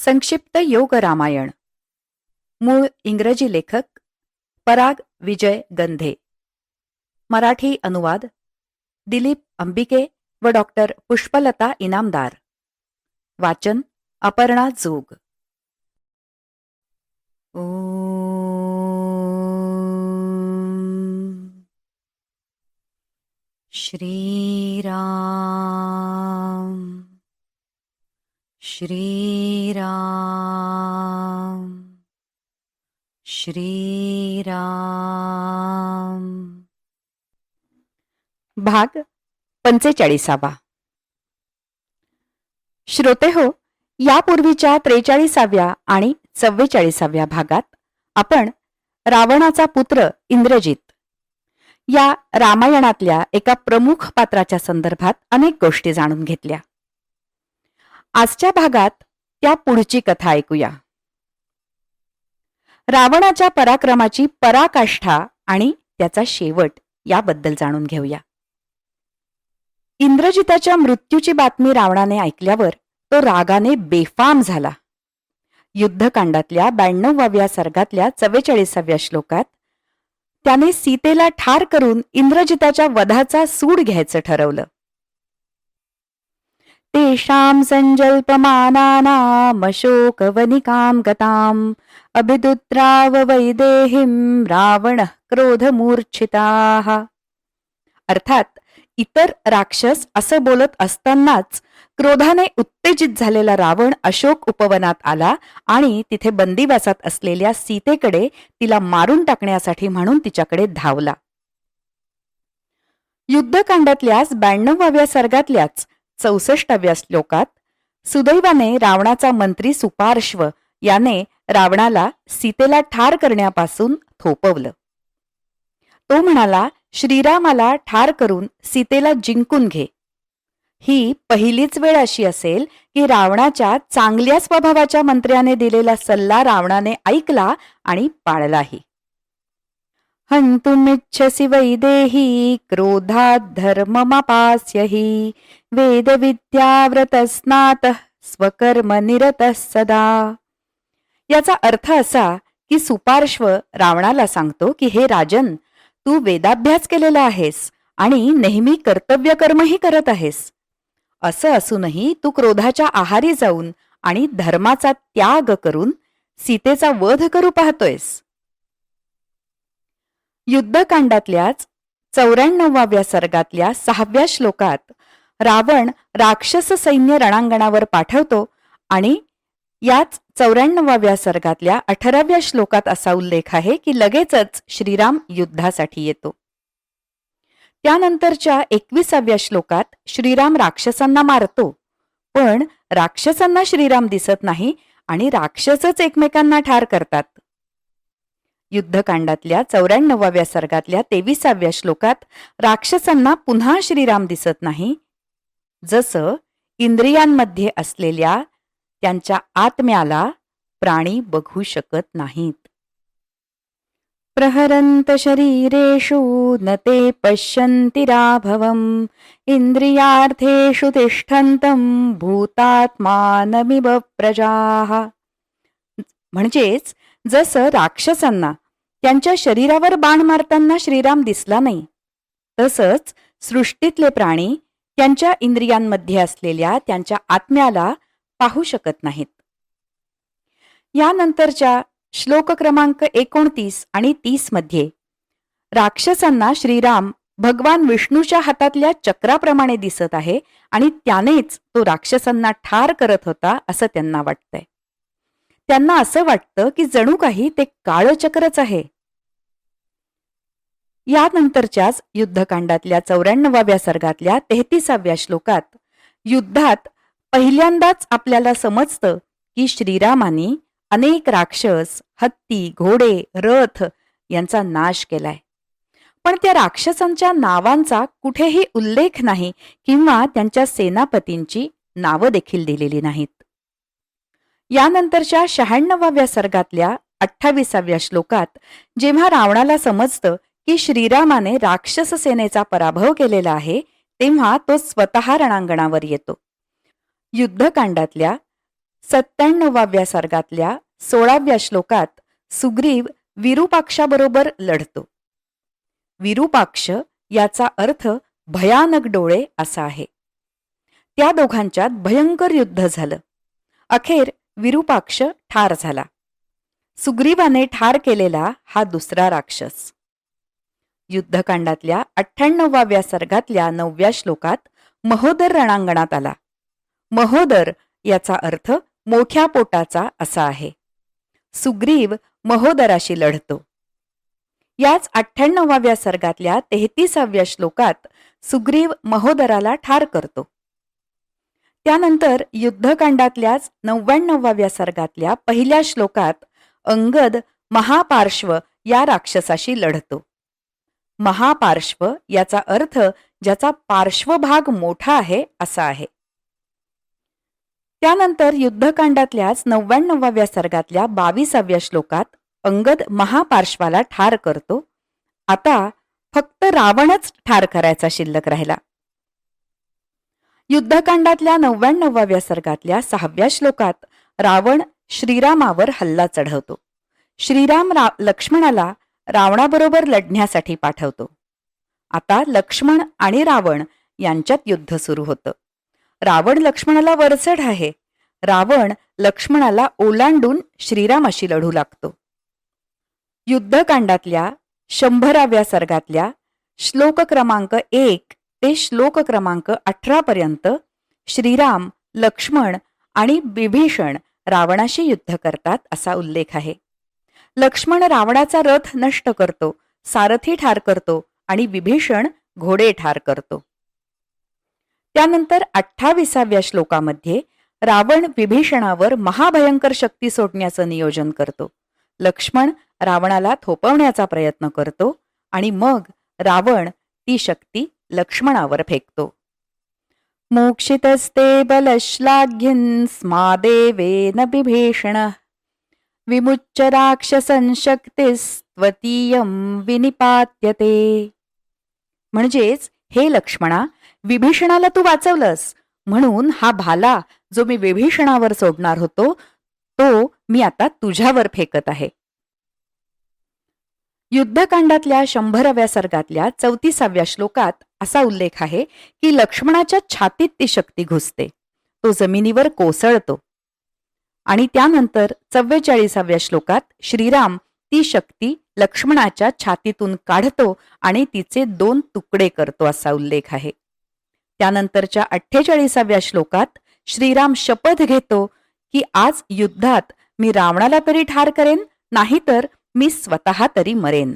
संक्षिप्त योग रामायण. मूळ इंग्रजी लेखक पराग विजय गंधे. मराठी अनुवाद दिलीप अंबिके व डॉक्टर पुष्पलता इनामदार. वाचन अपर्णा जोग. श्रीराम श्रीराम श्रीराम. भाग 45. श्रोते हो, यापूर्वीच्या 43व्या आणि 44व्या भागात आपण रावणाचा पुत्र इंद्रजित या रामायणातल्या एका प्रमुख पात्राच्या संदर्भात अनेक गोष्टी जाणून घेतल्या. आजच्या भागात त्या पुढची कथा ऐकूया. रावणाच्या पराक्रमाची पराकाष्ठा आणि त्याचा शेवट याबद्दल जाणून घेऊया. इंद्रजिताच्या मृत्यूची बातमी रावणाने ऐकल्यावर तो रागाने बेफाम झाला. युद्धकांडातल्या 92व्या सर्गातल्या 44व्या श्लोकात त्याने सीतेला ठार करून इंद्रजिताच्या वधाचा सूड घ्यायचं ठरवलं. तेषां संजल्पमानानाम् अशोकवनिकां गताम् अभिदुद्राव वैदेहीं रावणः क्रोधमूर्छिताः. अर्थात इतर राक्षस असं बोलत असतानाच क्रोधाने उत्तेजित झालेला रावण अशोक उपवनात आला आणि तिथे बंदिवासात असलेल्या सीतेकडे तिला मारून टाकण्यासाठी म्हणून तिच्याकडे धावला. युद्धकांडातल्याच 92व्या सर्गातल्याच 64व्या श्लोकात सुदैवाने रावणाचा मंत्री सुपार्श्व याने रावणाला सीतेला ठार करण्यापासून थोपवलं. तो म्हणाला, श्रीरामाला ठार करून सीतेला जिंकून घे. ही पहिलीच वेळ अशी असेल की रावणाच्या चांगल्या स्वभावाच्या मंत्र्याने दिलेला सल्ला रावणाने ऐकला आणि पाळलाही. हंतुमिच्छसि वैदेही क्रोधात् धर्ममपास्यहि वेदविद्याव्रतस्नातः स्वकर्म निरतः सदा. याचा अर्थ असा की सुपार्श्व रावणाला सांगतो की हे राजन, तू वेदाभ्यास केलेला आहेस आणि नेहमी कर्तव्य कर्मही करत आहेस. असं असूनही तू क्रोधाच्या आहारी जाऊन आणि धर्माचा त्याग करून सीतेचा वध करू पाहतोयस. युद्धकांडातल्याच 94व्या सर्गातल्या 6व्या श्लोकात रावण राक्षस सैन्य रणांगणावर पाठवतो आणि याच 94व्या सर्गातल्या 18व्या श्लोकात असा उल्लेख आहे की लगेचच श्रीराम युद्धासाठी येतो. त्यानंतरच्या 21व्या श्लोकात श्रीराम राक्षसांना मारतो, पण राक्षसांना श्रीराम दिसत नाही आणि राक्षसच एकमेकांना ठार करतात. युद्धकांडातल्या 94व्या सर्गातल्या 23व्या श्लोकात राक्षसांना पुन्हा श्रीराम दिसत नाही, जसं इंद्रियांमध्ये असलेल्या त्यांच्या आत्म्याला प्राणी बघू शकत नाहीत. प्रहरंत शरीरेषु न ते पश्यन्ति राघवम् इंद्रियार्थेषु तिष्ठन्तं भूतात्मानमिव प्रजाः. म्हणजेच जसं राक्षसांना त्यांच्या शरीरावर बाण मारताना श्रीराम दिसला नाही, तसंच सृष्टीतले प्राणी त्यांच्या इंद्रियांमध्ये असलेल्या त्यांच्या आत्म्याला पाहू शकत नाहीत. यानंतरच्या श्लोक क्रमांक 29 आणि 30 मध्ये राक्षसांना श्रीराम भगवान विष्णूच्या हातातल्या चक्राप्रमाणे दिसत आहे आणि त्यानेच तो राक्षसांना ठार करत होता असं त्यांना वाटतंय. त्यांना असं वाटतं की जणू काही ते काळं चक्रच आहे. यानंतरच्याच युद्धकांडातल्या 94व्या सर्गातल्या 33व्या श्लोकात युद्धात पहिल्यांदाच आपल्याला समजतं की श्रीरामाने अनेक राक्षस, हत्ती, घोडे, रथ यांचा नाश केलाय. पण त्या राक्षसांच्या नावांचा कुठेही उल्लेख नाही किंवा त्यांच्या सेनापतींची नावं देखील दिलेली नाहीत. यानंतरच्या 96व्या सर्गातल्या 28व्या श्लोकात जेव्हा रावणाला समजतं की श्रीरामाने राक्षस सेनेचा पराभव केलेला आहे, तेव्हा तो स्वतः रणांगणावर येतो. युद्धकांडातल्या 97व्या सर्गातल्या 16व्या श्लोकात सुग्रीव विरूपाक्षाबरोबर लढतो. विरूपाक्ष याचा अर्थ भयानक डोळे असा आहे. त्या दोघांच्यात भयंकर युद्ध झालं. अखेर विरूपाक्ष ठार झाला. सुग्रीवाने ठार केलेला हा दुसरा राक्षस. युद्धकांडातल्या 98व्या सर्गातल्या 9व्या श्लोकात महोदर रणांगणात आला. महोदर याचा अर्थ मोठ्या पोटाचा असा आहे. सुग्रीव महोदराशी लढतो. याच 98व्या सर्गातल्या 33व्या श्लोकात सुग्रीव महोदराला ठार करतो. त्यानंतर युद्धकांडातल्याच 99व्या सर्गातल्या पहिल्या श्लोकात अंगद महापार्श्व या राक्षसाशी लढतो. महापार्श्व याचा अर्थ ज्याचा पार्श्वभाग मोठा आहे असा आहे. त्यानंतर युद्धकांडातल्याच 99व्या सर्गातल्या 22व्या श्लोकात अंगद महापार्श्वाला ठार करतो. आता फक्त रावणच ठार करायचा शिल्लक राहिला. युद्धकांडातल्या 99व्या सर्गातल्या 6व्या श्लोकात रावण श्रीरामावर हल्ला चढवतो. श्रीराम लक्ष्मणाला रावणाबरोबर लढण्यासाठी पाठवतो. आता लक्ष्मण आणि रावण यांच्यात युद्ध सुरू होतं. रावण लक्ष्मणाला वरचढ आहे. रावण लक्ष्मणाला ओलांडून श्रीरामाशी लढू लागतो. युद्धकांडातल्या 100व्या सर्गातल्या श्लोक क्रमांक 1 ते श्लोक क्रमांक 18 पर्यंत श्रीराम, लक्ष्मण आणि विभीषण रावणाशी युद्ध करतात असा उल्लेख आहे. लक्ष्मण रावणाचा रथ नष्ट करतो, सारथी ठार करतो आणि विभीषण घोडे ठार करतो. त्यानंतर 28व्या श्लोकामध्ये रावण विभीषणावर महाभयंकर शक्ती सोडण्याचं नियोजन करतो. लक्ष्मण रावणाला थोपवण्याचा प्रयत्न करतो आणि मग रावण ती शक्ती लक्ष्मणावर फेकतो. मोक्षितस्ते बलश्लाघ्यं स्मादेवेन विभीषण विमुच्य राक्षसं शक्तिस्त्वतीयं विनिपात्यते. म्हणजेच हे लक्ष्मणा, विभीषणाला तू वाचवलंस म्हणून हा भाला जो मी विभीषणावर सोडणार होतो तो मी आता तुझ्यावर फेकत आहे. युद्धकांडातल्या 100व्या सर्गातल्या 34व्या श्लोकात असा उल्लेख आहे की लक्ष्मणाच्या छातीत ती शक्ती घुसते. तो जमिनीवर कोसळतो आणि त्यानंतर 44व्या श्लोकात श्रीराम ती शक्ती लक्ष्मणाच्या छातीतून काढतो आणि तिचे 2 तुकडे करतो असा उल्लेख आहे. त्यानंतरच्या 48व्या श्लोकात श्रीराम शपथ घेतो की आज युद्धात मी रावणाला तरी ठार करेन, नाहीतर मी स्वतः तरी मरेन.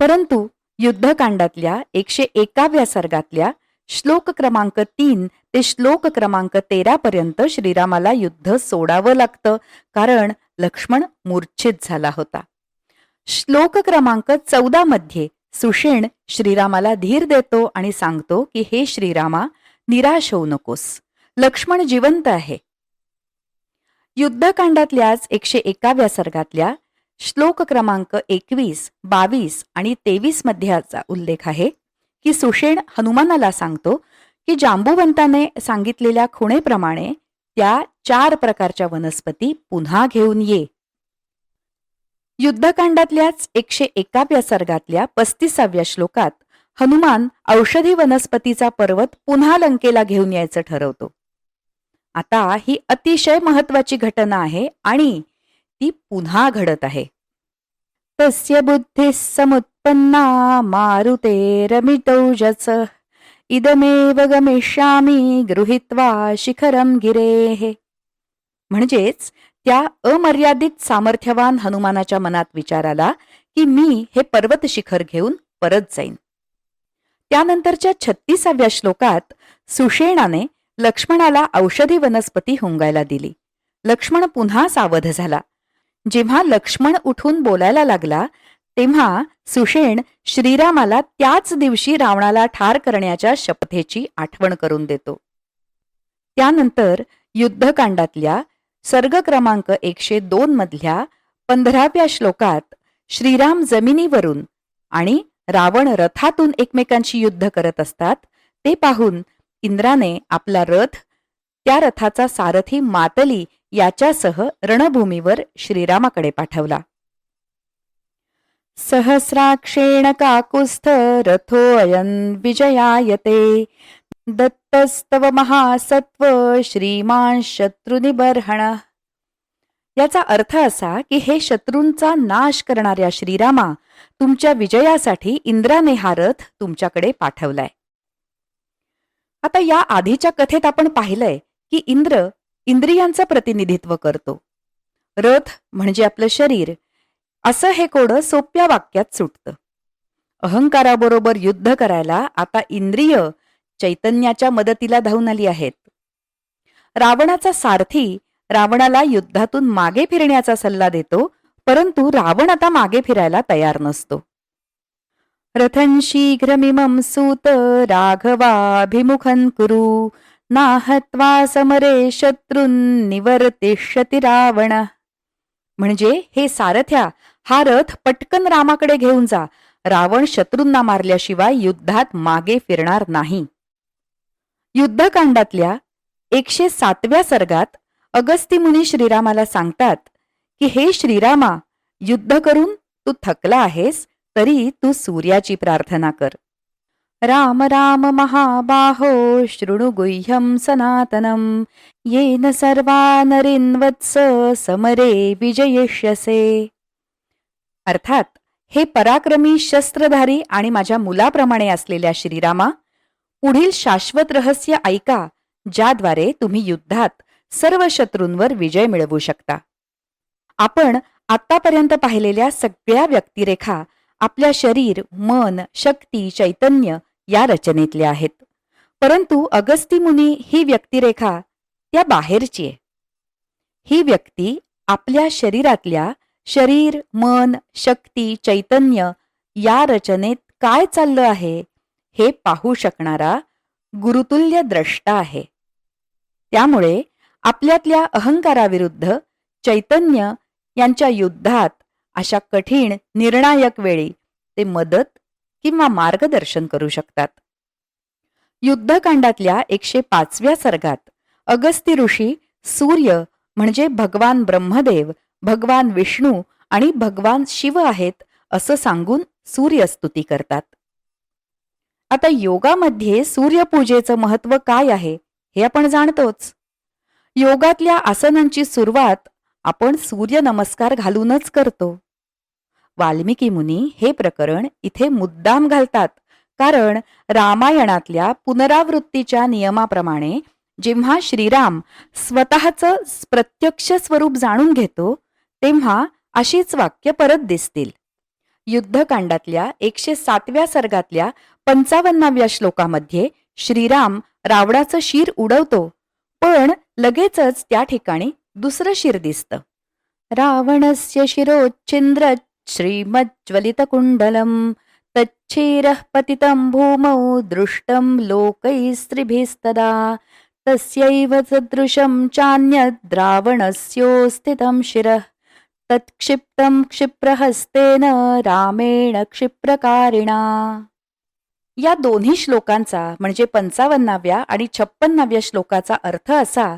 परंतु युद्धकांडातल्या 101व्या सर्गातल्या श्लोक क्रमांक 3 ते श्लोक क्रमांक 13 पर्यंत श्रीरामाला युद्ध सोडावं लागतं, कारण लक्ष्मण मूर्छित झाला होता. श्लोक क्रमांक 14 मध्ये सुषेण श्रीरामाला धीर देतो आणि सांगतो की हे श्रीरामा, निराश होऊ नकोस, लक्ष्मण जिवंत आहे. युद्धकांडातल्याच 101व्या सर्गातल्या श्लोक क्रमांक 21, 22 आणि 23 मध्ये याचा उल्लेख आहे की सुषेण हनुमानाला सांगतो की जांबुवंताने सांगितलेल्या खुणेप्रमाणे त्या 4 प्रकारच्या वनस्पती पुन्हा घेऊन ये. युद्धकांडातल्याच 101व्या सर्गातल्या 35व्या श्लोकात हनुमान औषधी वनस्पतीचा पर्वत पुन्हा लंकेला घेऊन यायचं ठरवतो. आता ही अतिशय महत्वाची घटना आहे आणि ती पुन्हा घडत आहे. तस्य बुद्धिः समुत्पन्ना मारुतेरमितौजस इदमेव गमिष्यामि गृहीत्वा शिखरं गिरेः. म्हणजेच त्या अमर्यादित सामर्थ्यवान हनुमानाच्या मनात विचार आला की मी हे पर्वत शिखर घेऊन परत जाईन. त्यानंतरच्या 36व्या श्लोकात सुषेणाने लक्ष्मणाला औषधी वनस्पती हुंगायला दिली. लक्ष्मण पुन्हा सावध झाला. जेव्हा लक्ष्मण उठून बोलायला लागला तेव्हा सुषेण श्रीरामाला त्याच दिवशी रावणाला ठार करण्याच्या शपथेची आठवण करून देतो. त्यानंतर युद्धकांडातल्या सर्ग क्रमांक 102 मधल्या 15व्या श्लोकात श्रीराम जमिनीवरून आणि रावण रथातून एकमेकांशी युद्ध करत असतात. ते पाहून इंद्राने आपला रथ त्या रथाचा सारथी मातली याच्यासह रणभूमीवर श्रीरामाकडे पाठवला. सहस्राक्षेण काकुस्थ रथोऽयं विजयायते दत्तस्तव महासत्व श्रीमान शत्रुनिबर्हण. याचा अर्थ असा की हे शत्रूंचा नाश करणाऱ्या श्रीरामा, तुमच्या विजयासाठी इंद्राने हा रथ तुमच्याकडे पाठवलाय. आता या आधीच्या कथेत आपण पाहिलंय की इंद्र इंद्रियांचं प्रतिनिधित्व करतो. रथ म्हणजे आपलं शरीर असं हे कोडं सोप्या वाक्यात सुटतं. अहंकाराबरोबर युद्ध करायला आता इंद्रिय चैतन्याच्या मदतीला धावून आली आहेत. रावणाचा सारथी रावणाला युद्धातून मागे फिरण्याचा सल्ला देतो, परंतु रावण आता मागे फिरायला तयार नसतो. रथं शीघ्रमिमं सूत राघवाभिमुखं कुरु नाहत्वा समरे शत्रुन् निवर्तिष्यति रावण. म्हणजे हे सारथ्या, हा रथ पटकन रामाकडे घेऊन जा. रावण शत्रूंना मारल्याशिवाय युद्धात मागे फिरणार नाही. युद्धकांडातल्या 107व्या सर्गात अगस्ती मुनी श्रीरामाला सांगतात की हे श्रीरामा, युद्ध करून तू थकला आहेस तरी तू सूर्याची प्रार्थना कर. राम राम महाबाहो शृणु गुह्यं सनातनं येन सर्वा नरीन्वत्स समरे विजयिष्यसे. अर्थात, हे पराक्रमी शस्त्रधारी आणि माझ्या मुलाप्रमाणे असलेल्या श्रीरामा, पुढील शाश्वत रहस्य ऐका, ज्याद्वारे तुम्ही युद्धात सर्व शत्रूंवर विजय मिळवू शकता. आपण आतापर्यंत पाहिलेल्या सगळ्या व्यक्तिरेखा आपल्या शरीर, मन, शक्ती, चैतन्य या रचनेतल्या आहेत. परंतु अगस्ती मुनी ही व्यक्तिरेखा त्या बाहेरची आहे. ही व्यक्ती आपल्या शरीरातल्या शरीर, मन, शक्ती, चैतन्य या रचनेत काय चाललं आहे हे पाहू शकणारा गुरुतुल्य द्रष्टा आहे. त्यामुळे आपल्यातल्या अहंकाराविरुद्ध चैतन्य यांच्या युद्धात अशा कठीण निर्णायक वेळी ते मदत किंवा मार्गदर्शन करू शकतात. युद्धकांडातल्या 105व्या सर्गात अगस्ती ऋषी सूर्य म्हणजे भगवान ब्रह्मदेव, भगवान विष्णू आणि भगवान शिव आहेत असं सांगून सूर्यस्तुती करतात. आता योगामध्ये सूर्यपूजेचं महत्त्व काय आहे हे आपण जाणतोच. योगातल्या आसनांची सुरुवात आपण सूर्य नमस्कार घालूनच करतो. वाल्मिकी मुनी हे प्रकरण इथे मुद्दाम घालतात, कारण रामायणातल्या पुनरावृत्तीच्या नियमाप्रमाणे जेव्हा श्रीराम स्वतःचं प्रत्यक्ष स्वरूप जाणून घेतो तेव्हा अशीच वाक्य परत दिसतील. युद्धकांडातल्या 107व्या सर्गातल्या 55व्या श्लोकामध्ये श्रीराम रावणाचं शिर उडवतो, पण लगेचच त्या ठिकाणी दुसरं शिर दिसतं. रावणस्य शिरोच्छिन्द्र श्रीमज्ज्वलितकुण्डलं तच्छिरः पतितं भूमौ दृष्टं लोकैस्त्रिभिस्तदा तस्यैव सदृशं चान्यद् रावणस्योस्थितं शिरः तत्क्षिप्तं क्षिप्रहस्तेन रामेण क्षिप्रकारिणा. या दोन्ही श्लोकांचा म्हणजे 55व्या आणि 56व्या श्लोकाचा अर्थ असा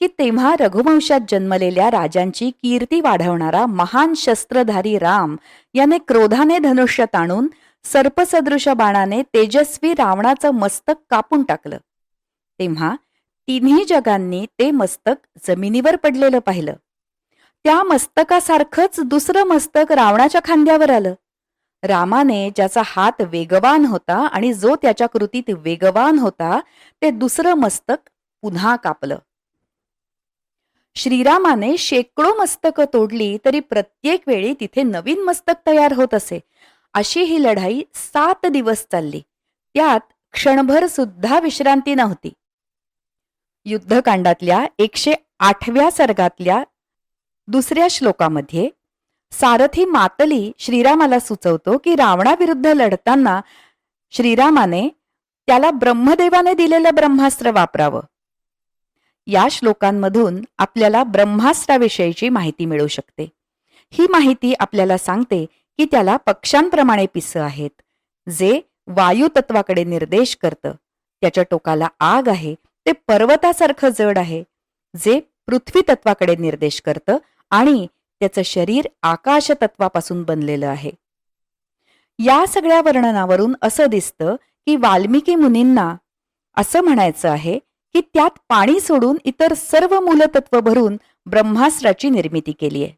की तेव्हा रघुवंशात जन्मलेल्या राजांची कीर्ती वाढवणारा महान शस्त्रधारी राम याने क्रोधाने धनुष्य ताणून सर्पसदृश बाणाने तेजस्वी रावणाचं मस्तक कापून टाकलं. तेव्हा तिन्ही जगांनी ते मस्तक जमिनीवर पडलेलं पाहिलं. त्या मस्तकासारखंच दुसरं मस्तक रावणाच्या खांद्यावर आलं. रामाने ज्याचा हात वेगवान होता आणि जो त्याच्या कृतीत वेगवान होता ते दुसरं मस्तक पुन्हा कापलं. श्रीरामाने शेकडो मस्तकं तोडली तरी प्रत्येक वेळी तिथे नवीन मस्तक तयार होत असे. अशी ही लढाई 7 दिवस चालली. त्यात क्षणभर सुद्धा विश्रांती नव्हती. युद्धकांडातल्या 108व्या सर्गातल्या 2ऱ्या श्लोकामध्ये सारथी मातली श्रीरामाला सुचवतो की रावणाविरुद्ध लढताना श्रीरामाने त्याला ब्रह्मदेवाने दिलेलं ब्रह्मास्त्र वापरावं. या श्लोकांमधून आपल्याला ब्रह्मास्त्राविषयीची माहिती मिळू शकते. ही माहिती आपल्याला सांगते की त्याला पक्ष्यांप्रमाणे पिसं आहेत, जे वायू तत्वाकडे निर्देश करतं. त्याच्या टोकाला आग आहे ते पर्वतासारखं जड आहे, जे पृथ्वी तत्वाकडे निर्देश करतं आणि त्याचं शरीर आकाश तत्वापासून बनलेलं आहे. या सगळ्या वर्णनावरून असं दिसतं की वाल्मिकी मुनींना असं म्हणायचं आहे की त्यात पाणी सोडून इतर सर्व मूलतत्व भरून ब्रह्मास्त्राची निर्मिती केली आहे.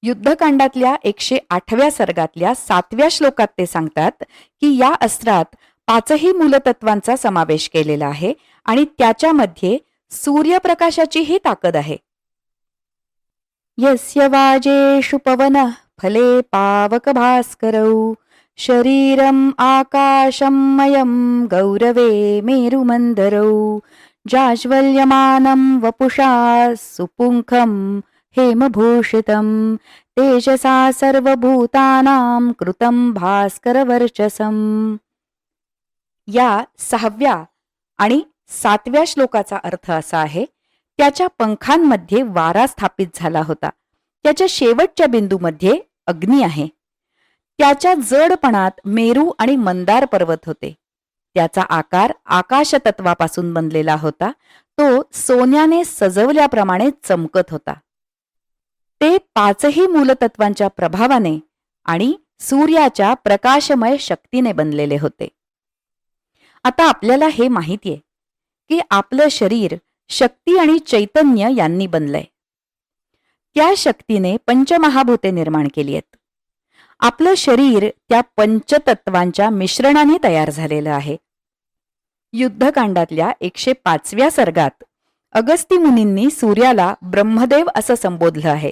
युद्धकांडातल्या 108व्या सर्गातल्या 7व्या श्लोकात ते सांगतात की या अस्त्रात 5ही मूलतत्वांचा समावेश केलेला आहे आणि त्याच्यामध्ये सूर्यप्रकाशाचीही ताकद आहे. यस्य वाजेषु पवनः फले पावक भास्करौ शरीरम आकाशम मयम गौरवे मेरुमंदरौ जाज्वल्यमानं वपुषा सुपुंखम हेमभूषितं तेजसा सर्वभूतानां कृतं भास्करवर्चसं. या 6व्या आणि 7व्या श्लोकाचा अर्थ असा आहे, त्याच्या पंखांमध्ये वारा स्थापित झाला होता. त्याच्या शेवटच्या बिंदूमध्ये अग्नी आहे. त्याच्या जडपणात मेरू आणि मंदार पर्वत होते. त्याचा आकार आकाश तत्वापासून बनलेला होता. तो सोन्याने सजवल्याप्रमाणे चमकत होता. ते 5ही मूलतत्वांच्या प्रभावाने आणि सूर्याच्या प्रकाशमय शक्तीने बनलेले होते. आता आपल्याला हे माहितीये की आपलं शरीर शक्ती आणि चैतन्य यांनी बनलंय. त्या शक्तीने पंचमहाभूते निर्माण केली आहेत. आपलं शरीर त्या पंचतत्वांच्या मिश्रणाने तयार झालेलं आहे. युद्धकांडातल्या 105व्या सर्गात अगस्ती मुनींनी सूर्याला ब्रह्मदेव असं संबोधलं आहे.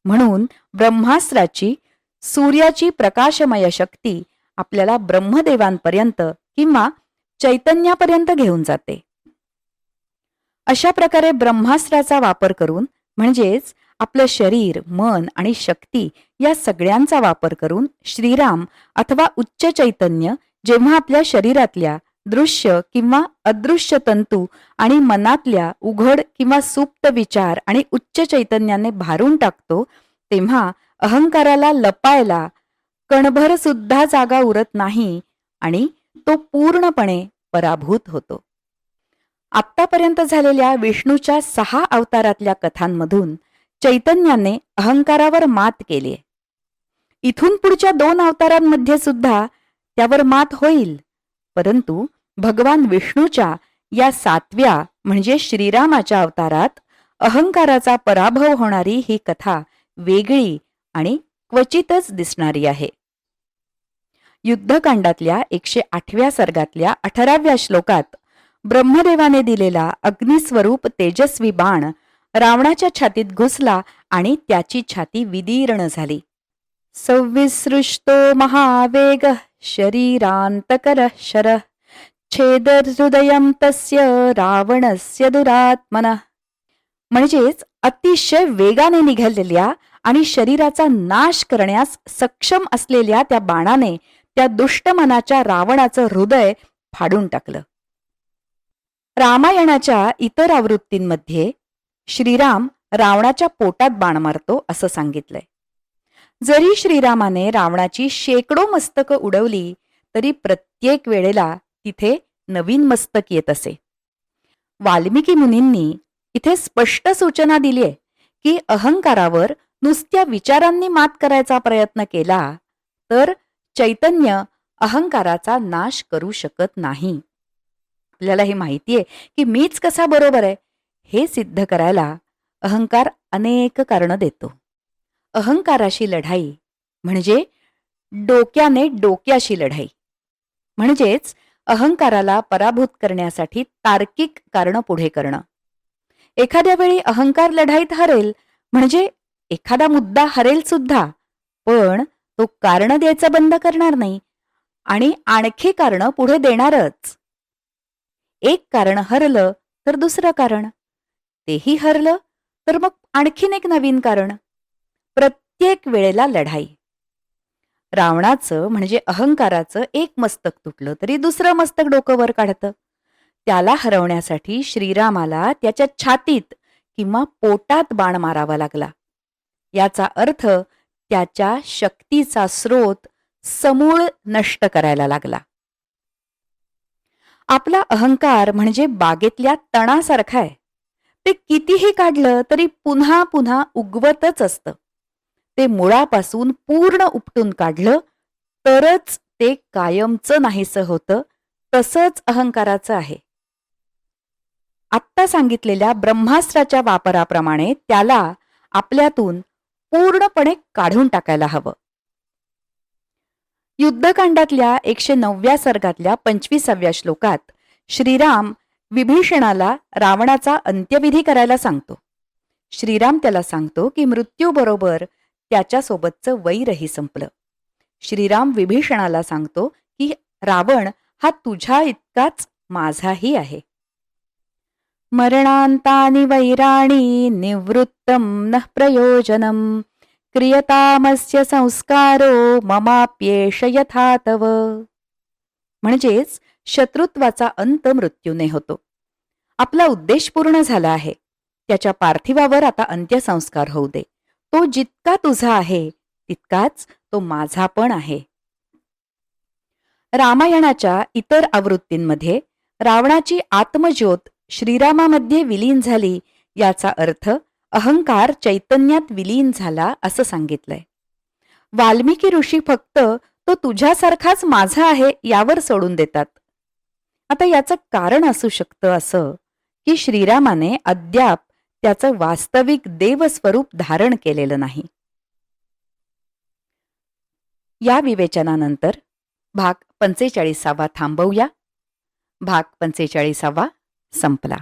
म्हणून ब्रह्मास्त्राची सूर्याची प्रकाशमय शक्ती आपल्याला ब्रह्मदेवांपर्यंत किंवा चैतन्यापर्यंत घेऊन जाते. अशा प्रकारे ब्रह्मास्त्राचा वापर करून म्हणजेच आपलं शरीर, मन आणि शक्ती या सगळ्यांचा वापर करून श्रीराम अथवा उच्च चैतन्य जेव्हा आपल्या शरीरातल्या दृश्य किंवा अदृश्य तंतू आणि मनातल्या उघड किंवा सुप्त विचार आणि उच्च चैतन्याने भारून टाकतो, तेव्हा अहंकाराला लपायला कणभर सुद्धा जागा उरत नाही आणि तो पूर्णपणे पराभूत होतो. आत्तापर्यंत झालेल्या विष्णूच्या 6 अवतारातल्या कथांमधून चैतन्याने अहंकारावर मात केली. इथून पुढच्या 2 अवतारांमध्ये सुद्धा त्यावर मात होईल. परंतु भगवान विष्णूच्या या 7व्या म्हणजे श्रीरामाच्या अवतारात अहंकाराचा पराभव होणारी ही कथा वेगळी आणि क्वचितच दिसणारी आहे. युद्धकांडातल्या 108व्या सर्गातल्या 18व्या श्लोकात ब्रह्मदेवाने दिलेला अग्निस्वरूप तेजस्वी बाण रावणाच्या छातीत घुसला आणि त्याची छाती विदीर्ण झाली. संविसृष्टो महावेग शरीरांतकर शर छेदहृदयं तस्य रावणस्य दुरात्मनः. म्हणजेच अतिशय वेगाने निघालेल्या आणि शरीराचा नाश करण्यास सक्षम असलेल्या त्या बाणाने त्या दुष्ट मनाच्या रावणाचं हृदय फाडून टाकलं. रामायणाच्या इतर आवृत्तींमध्ये श्रीराम रावणाच्या पोटात बाण मारतो असं सांगितलंय. जरी श्रीरामाने रावणाची शेकडो मस्तकं उडवली तरी प्रत्येक वेळेला तिथे नवीन मस्तक येत असे. वाल्मिकी मुनींनी इथे स्पष्ट सूचना दिली आहे की अहंकारावर नुसत्या विचारांनी मात करायचा प्रयत्न केला तर चैतन्य अहंकाराचा नाश करू शकत नाही. आपल्याला हे माहितीये की मीच कसा बरोबर आहे हे सिद्ध करायला अहंकार अनेक कारणं देतो. अहंकाराशी लढाई म्हणजे डोक्याने डोक्याशी लढाई. म्हणजेच अहंकाराला पराभूत करण्यासाठी तार्किक कारणं पुढे करणं. एखाद्या वेळी अहंकार लढाईत हरेल म्हणजे एखादा मुद्दा हरेल सुद्धा, पण तो कारण द्यायचं बंद करणार नाही आणि आणखी कारण पुढे देणारच. एक कारण हरलं तर दुसरं कारण, तेही हरलं तर मग आणखीन एक नवीन कारण. प्रत्येक वेळेला लढाई. रावणाचं म्हणजे अहंकाराचं एक मस्तक तुटलं तरी दुसरं मस्तक डोकं वर काढतं. त्याला हरवण्यासाठी श्रीरामाला त्याच्या छातीत किंवा पोटात बाण मारावा लागला. याचा अर्थ त्याच्या शक्तीचा स्रोत समूळ नष्ट करायला लागला. आपला अहंकार म्हणजे बागेतल्या तणासारखा आहे. ते कितीही काढलं तरी पुन्हा पुन्हा उगवतच असतं. ते मुळापासून पूर्ण उपटून काढलं तरच ते कायमचं नाहीसं होतं. तसंच अहंकाराचं आहे. आत्ता सांगितलेल्या ब्रह्मास्त्राच्या वापराप्रमाणे त्याला आपल्यातून पूर्णपणे काढून टाकायला हवं. युद्धकांडातल्या 109व्या सर्गातल्या 25व्या श्लोकात श्रीराम विभीषणाला रावणाचा अंत्यविधी करायला सांगतो. श्रीराम त्याला सांगतो की मृत्यूबरोबर त्याच्यासोबतचं वैरही संपलं. श्रीराम विभीषणाला सांगतो की रावण हा तुझ्या इतकाच माझाही आहे. मरणांतानि वैराणी निवृत्तम न प्रयोजनम क्रियतामस्य संस्कारो ममाप्येष यथा तव. म्हणजेच शत्रुत्वाचा अंत मृत्यूने होतो. आपला उद्देश पूर्ण झाला आहे. त्याच्या पार्थिवावर आता अंत्यसंस्कार होऊ दे. तो जितका तुझा आहे तितकाच तो माझा पण आहे. रामायणाच्या इतर आवृत्तींमध्ये रावणाची आत्मज्योत श्रीरामामध्ये विलीन झाली याचा अर्थ अहंकार चैतन्यात विलीन झाला असं सांगितलंय. वाल्मिकी ऋषी फक्त तो तुझ्यासारखाच माझा आहे यावर सोडून देतात. आता याचं कारण असू शकतं असं की श्रीरामाने अद्याप त्याचं वास्तविक देवस्वरूप धारण केलेलं नाही. या विवेचनानंतर भाग 45 थांबवूया. भाग 45 संपला.